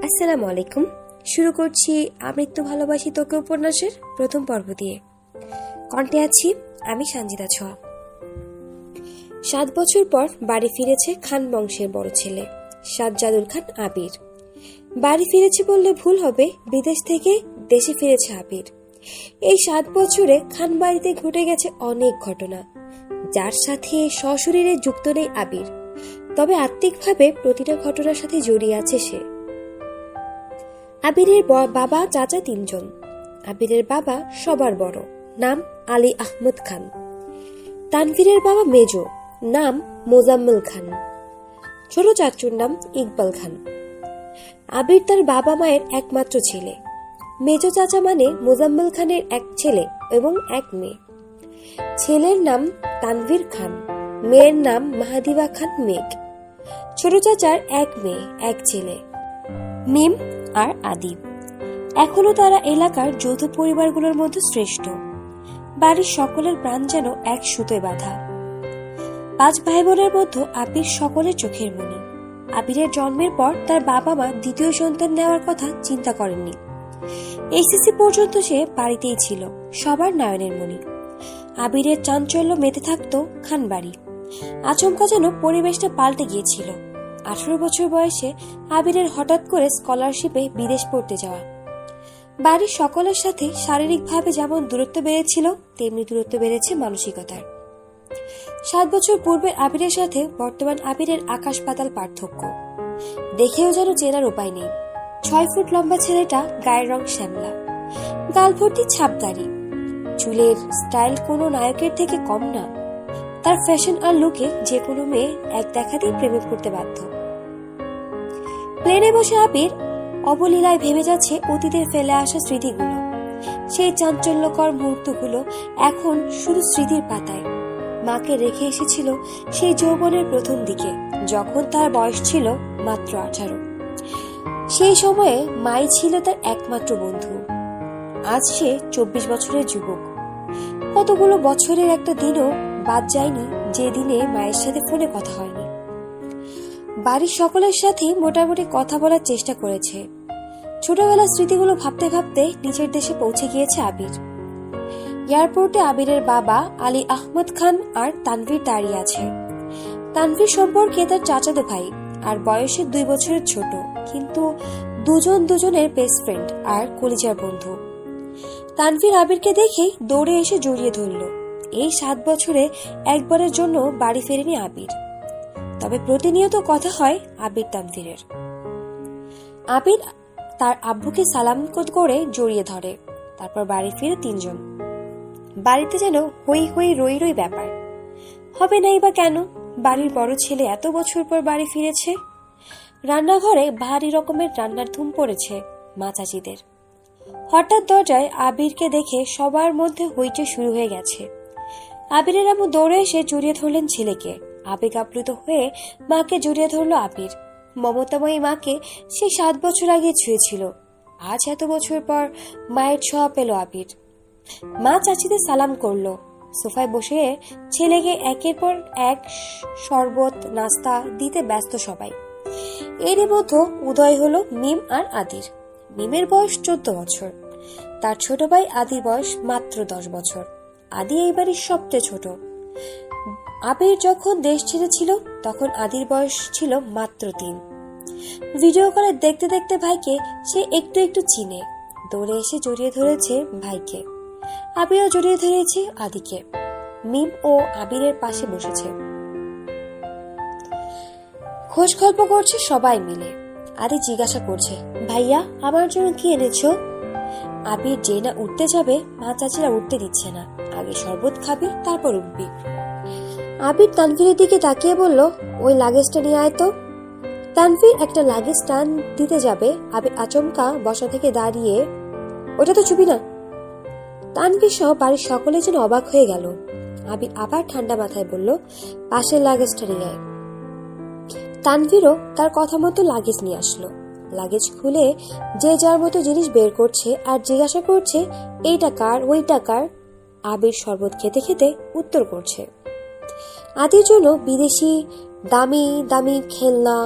আসসালামু আলাইকুম। শুরু করছি আমৃত্যু ভালোবাসি তোকে উপন্যাসের প্রথম পর্ব দিয়ে। কণ্ঠে আছি আমি সঞ্জিতা ছোয়া। 7 বছর পর বাড়ি ফিরেছে খান বংশের বড় ছেলে সাজ্জাদুল খান আবির। বাড়ি ফিরেছে বললে ভুল হবে, বিদেশ থেকে দেশে ফিরেছে আবির। এই 7 বছরে খান বাড়িতে ঘটে গেছে অনেক ঘটনা, যার সাথে সশরীরে যুক্ত নেই আবির, তবে আত্মিকভাবে প্রতিটা ঘটনার সাথে জড়িয়ে আছে সে। আবিরের বাবা চাচা 3 জন। আবিরের বাবা সবার বড়, নাম আলী আহমদ খান। তানভীরের বাবা মেজ, নাম মোজাম্মেল খান। ছোট চাচুর নাম ইকবাল খান। আবির তার বাবা মায়ের একমাত্র ছেলে। মেজ চাচা মানে মোজাম্মেল খানের এক ছেলে এবং এক মেয়ে। ছেলের নাম তানভীর খান, মেয়ের নাম মাহাদিবা খান মেঘ। ছোট চাচার এক মেয়ে এক ছেলে, মিম আর আদিব। এখনো তারা এলাকার যৌথ পরিবারগুলোর মধ্যে শ্রেষ্ঠ। বাড়ির সকলের প্রাণ যেন এক সুতোয় বাঁধা। 5 ভাই বোনের মধ্যে আবির সকলের চোখের মণি। আবিরের জন্মের পর তার বাবা মা দ্বিতীয় সন্তান নেওয়ার কথা চিন্তা করেননি। এইচএসসি পর্যন্ত সে বাড়িতেই ছিল, সবার নয়নের মণি। আবিরের চাঞ্চল্য মেতে থাকতো খান বাড়ি। আচমকা যেন পরিবেশটা পাল্টে গিয়েছিল। 18 বছর বয়সে আবিরের হঠাৎ করে স্কলারশিপে বিদেশ পড়তে যাওয়া। বাড়ির সকলের সাথে শারীরিকভাবে যেমন দূরত্ব বেড়েছিল, তেমনি দূরত্ব বেড়েছে মানসিকতার। 7 বছর পূর্বের আবিরের সাথে বর্তমান আবিরের আকাশ পাতাল পার্থক্য। দেখেও যেন চেনার উপায় নেই। 6 ফুট লম্বা ছেলেটা, গায়ের রং শ্যামলা, গাল ভর্তি ছাপদাড়ি, চুলের স্টাইল কোনো নায়কের থেকে কম না। তার ফ্যাশন আর লুকে যে কোনো মেয়ে এক দেখাতেই প্রেমে পড়তে বাধ্য। প্লেনে বসে আবির অবলীলায় ভেবে যাচ্ছে অতীতের ফেলে আসা স্মৃতিগুলো। সেই চাঞ্চল্যকর মুহূর্তগুলো এখন শুধু স্মৃতির পাতায়। মাকে রেখে এসেছিল সেই যৌবনের প্রথম দিকে, যখন তার বয়স ছিল মাত্র 18। সেই সময়ে মাই ছিল তার একমাত্র বন্ধু। আজ সে 24 বছরের যুবক। কতগুলো বছরের একটা দিনও বাদ যায়নি যে দিনে মায়ের সাথে ফোনে কথা হয়নি। বাড়ির সকলের সাথে মোটামুটি কথা বলার চেষ্টা করেছে। ছোটবেলার স্মৃতিগুলো ভাবতে ভাবতে নিজের দেশে পৌঁছে গিয়েছে আবির। এয়ারপোর্টে আবিরের বাবা আলী আহমদ খান আর তানভীর দাঁড়িয়ে আছে। তানভীর সম্পর্কে তার চাচাতো ভাই আর বয়সে 2 বছরের ছোট, কিন্তু দুজনের বেস্ট ফ্রেন্ড আর কলিজার বন্ধু। তানভীর আবিরকে দেখেই দৌড়ে এসে জড়িয়ে ধরল। এই 7 বছরে একবারের জন্য বাড়ি ফেরেনি আবির, তবে প্রতিনিয়ত কথা হয় আবির তানভীরের। আবির তার আব্বুকে সালাম করে জড়িয়ে ধরে, তারপর বাড়ি ফিরে 3 জন। বাড়িতে যেন হই হই রই রই ব্যাপার। হবে নাই বা কেন, বাড়ির বড় ছেলে এত বছর পর বাড়ি ফিরেছে। রান্নাঘরে ভারী রকমের রান্নার ধুম পড়েছে মা চাচিদের। হঠাৎ দরজায় আবিরকে দেখে সবার মধ্যে হইচই শুরু হয়ে গেছে। আবিরের আম্মু দৌড়ে এসে জড়িয়ে ধরলেন ছেলেকে। আবেগ আপ্লুত হয়ে মাকে জড়িয়ে ধরল আবির। মমতাময়ী মাকে সে 7 বছর আগে ছুঁয়েছিল। আজ এত বছর পর মায়ের ছোঁয়া পেল আবির। মা চাচিদের সালাম করলো। সোফায় বসে ছেলেকে একের পর এক শরবত নাস্তা দিতে ব্যস্ত সবাই। এরই মধ্যে উদয় হলো মিম আর আদির। মিমের বয়স 14 বছর। তার ছোট ভাই আদির বয়স মাত্র 10 বছর। আদি এই বাড়ির সবচেয়ে ছোট। আবির যখন দেশ ছেড়েছিল তখন আদির বয়স ছিল মাত্র 3। ভিডিও কলে দেখতে দেখতে ভাইকে সে একটু একটু চিনে। দৌড়ে এসে জড়িয়ে ধরেছে ভাইকে। আবিরও জড়িয়ে ধরেছে আদিকে। মিম ও আবিরের পাশে বসেছে, খোশ গল্প করছে সবাই মিলে। আদি জিজ্ঞাসা করছে, ভাইয়া আমার জন্য কি এনেছো? আবির যে না উঠতে যাবে, মা চাচিরা উঠতে দিচ্ছে না। আগে শরবত খাবি, তারপর উঠবি। আবির তানভীরের দিকে তাকিয়ে বলল, ওই লাগেজটা নিয়ে আয় তো। তানভীর একটা লাগেজ টান দিতে যাবে, আবির আচমকা বসা থেকে দাঁড়িয়ে, ওটা তো চুবি না। তানভীর সহ বাড়ির সকলে যেন অবাক হয়ে গেল। আবির আবার ঠান্ডা মাথায় বলল, পাশের লাগেজটা নিয়ে আয়। তানভীরও তার কথা মতো লাগেজ নিয়ে আসলো। লাগেজ খুলে যে যার মতো জিনিস বের করছে আর জিজ্ঞাসা করছে, এইটা কার, ওইটা কার। আবির শরবত খেতে খেতে উত্তর করছে। আদির জন্য বিদেশি দামি দামি খেলনা,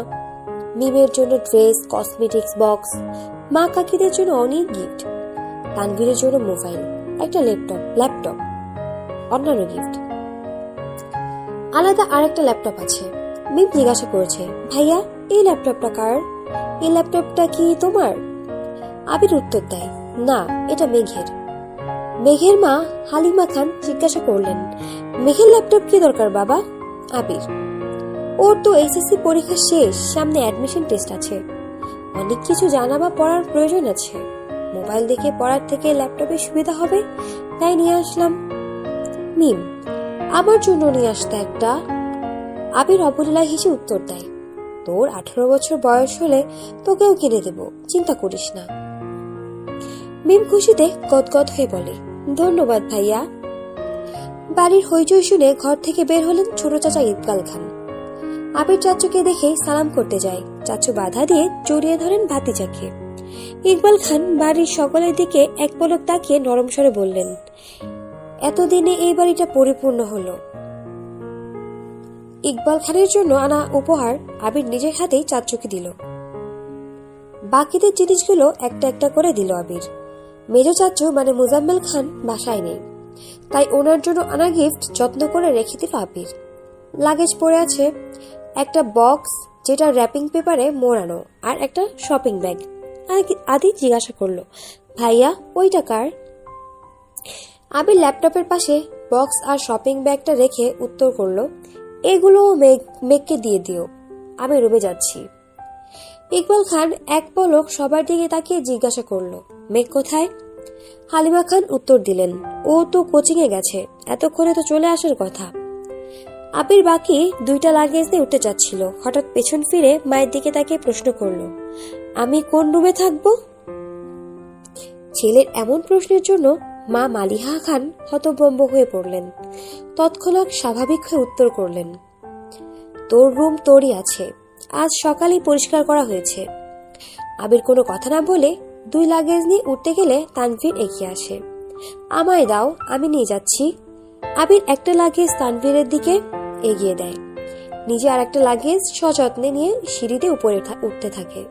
মিমের জন্য ড্রেস, কসমেটিক্স বক্স, মা কাকিদের জন্য অনেক গিফট, তানভীরের জন্য মোবাইল, একটা ল্যাপটপ, অন্যান্য গিফট। আলাদা আরেকটা ল্যাপটপ আছে। মিম জিজ্ঞাসা করেছে, ভাইয়া এই ল্যাপটপটা কার? এই ল্যাপটপটা কি তোমার? আবির উত্তর দেয়, না, এটা মেঘের। মেঘের মা হালিমা খান জিজ্ঞাসা করলেন, মেঘের ল্যাপটপ কি দরকার বাবা? আবির, ওর তো এসএসসি পরীক্ষা শেষ, সামনে অ্যাডমিশন টেস্ট আছে, অনেক কিছু জানা বা পড়ার প্রয়োজন আছে, মোবাইল দেখে পড়ার থেকে ল্যাপটপে সুবিধা হবে, তাই নিয়ে আসলাম। মিম, আমার জন্য নিয়ে আসতে একটা। আবির অবলীলায় হেসে উত্তর দেয়, তোর 18 বছর বয়স হলে তোকেও কিনে দেব, চিন্তা করিস না। মিম খুশিতে গদগদ হয়ে বলে, ধন্যবাদ ভাইয়া। বাড়ির হইচই শুনে ঘর থেকে বের হলেন ছোট চাচা ইকবাল খান। আবির চাচুকে দেখে সালাম করতে যায়, চাচু বাধা দিয়ে জড়িয়ে ধরেন ভাতিজাকে। ইকবাল খান বাড়ির সকলের দিকে এক পলক তাকিয়ে নরম স্বরে বললেন, এতদিনে এই বাড়িটা পরিপূর্ণ হলো। ইকবাল খানের জন্য আনা উপহার আবির নিজের হাতেই চাচুকে দিল। বাকিদের জিনিসগুলো একটা একটা করে দিল আবির। মেজ চাচু মানে মুজাম্মেল খান বাসায় নেই, তাই ওনার জন্য আনা গিফট যত্ন করে রেখে দিল আবির। লাগেজ পড়ে আছে, একটা বক্স যেটা র্যাপিং পেপারে মোড়ানো, আর একটা শপিং ব্যাগ। আদি জিজ্ঞাসা করলো, ভাইয়া ওইটা কার? আবির ল্যাপটপের পাশে বক্স আর শপিং ব্যাগটা রেখে উত্তর করলো, এগুলো মেঘকে দিয়ে দিও, আমি রুমে যাচ্ছি। ইকবাল খান এক পলক সবার দিকে তাকিয়ে জিজ্ঞাসা করলো, মেঘ কোথায়? হালিমা খান উত্তর দিলেন, ও তো কোচিং এ গেছে, এতক্ষণে তো চলে আসার কথা। আবির বাকি দুইটা লাগেজ নিয়ে উঠতে যাচ্ছিল, হঠাৎ পেছন ফিরে মায়ের দিকে তাকিয়ে প্রশ্ন করলো, আমি কোন রুমে থাকবো? ছেলের এমন প্রশ্নের জন্য মা মালিহা খান হতভম্ব হয়ে পড়লেন। তৎক্ষণাৎ স্বাভাবিক হয়ে উত্তর করলেন, তোর রুম তোরই আছে, আজ সকালেই পরিষ্কার করা হয়েছে। আবির কোনো কথা না বলে দুই লাগেজ নিয়ে উঠতে গেলে তানভীর এগিয়ে আসে, আমায় দাও, আমি নিয়ে যাচ্ছি। আবির একটা লাগেজ তানভীরের দিকে এগিয়ে দেয়, নিজে আর একটা লাগেজ সযত্নে নিয়ে সিঁড়িতে উপরে উঠতে থাকে।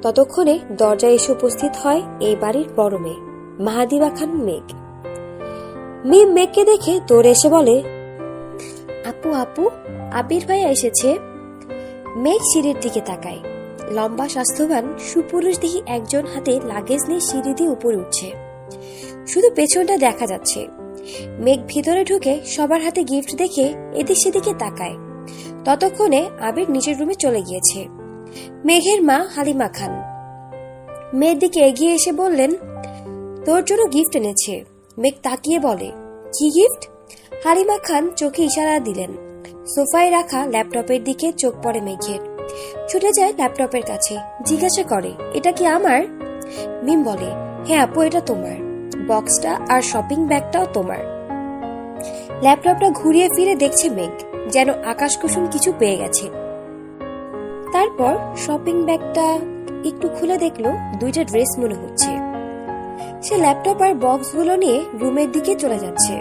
ততক্ষণে দরজায় এসে উপস্থিত হয় এই বাড়ির বড় মেয়ে মাহাদিবা খান মেঘ। মিম মেঘকে দেখে দৌড়ে এসে বলে, আপু আপু, আবির ভাইয়া এসেছে। মেঘ সিঁড়ির দিকে তাকায়, লম্বা স্বাস্থ্যবান সুপুরুষ দেখি একজন হাতে লাগেজ নিয়ে সিঁড়ি দিয়ে উপরে উঠছে, শুধু পেছনটা দেখা যাচ্ছে। মেঘ ভিতরে ঢুকে সবার হাতে গিফট দেখে এদিক সেদিকে তাকায়। ততক্ষণে আবির নিজের রুমে চলে গিয়েছে। মেঘের মা হালিমা খান মেয়ের দিকে এগিয়ে এসে বললেন, তোর জন্য গিফট এনেছে। মেঘ তাকিয়ে বলে, কি গিফট? হালিমা খান চোখে ইশারা দিলেন। সোফায় রাখা ল্যাপটপের দিকে চোখ পড়ে মেঘের, ছুটে যায় ল্যাপটপের কাছে, জিজ্ঞাসা করে, এটা কি আমার? মিম বলে, হ্যাঁ আপু, এটা তোমার, বক্সটা আর শপিং ব্যাগটাও তোমার। ল্যাপটপটা ঘুরিয়ে ফিরে দেখছে মেঘ, যেন আকাশ কুসুম কিছু পেয়ে গেছে। তারপর শপিং ব্যাগটা একটু খুলে দেখলো দুইটা ড্রেস মনে হচ্ছে। সে ল্যাপটপ আর বক্সগুলো নিয়ে রুমের দিকে চলে যাচ্ছে।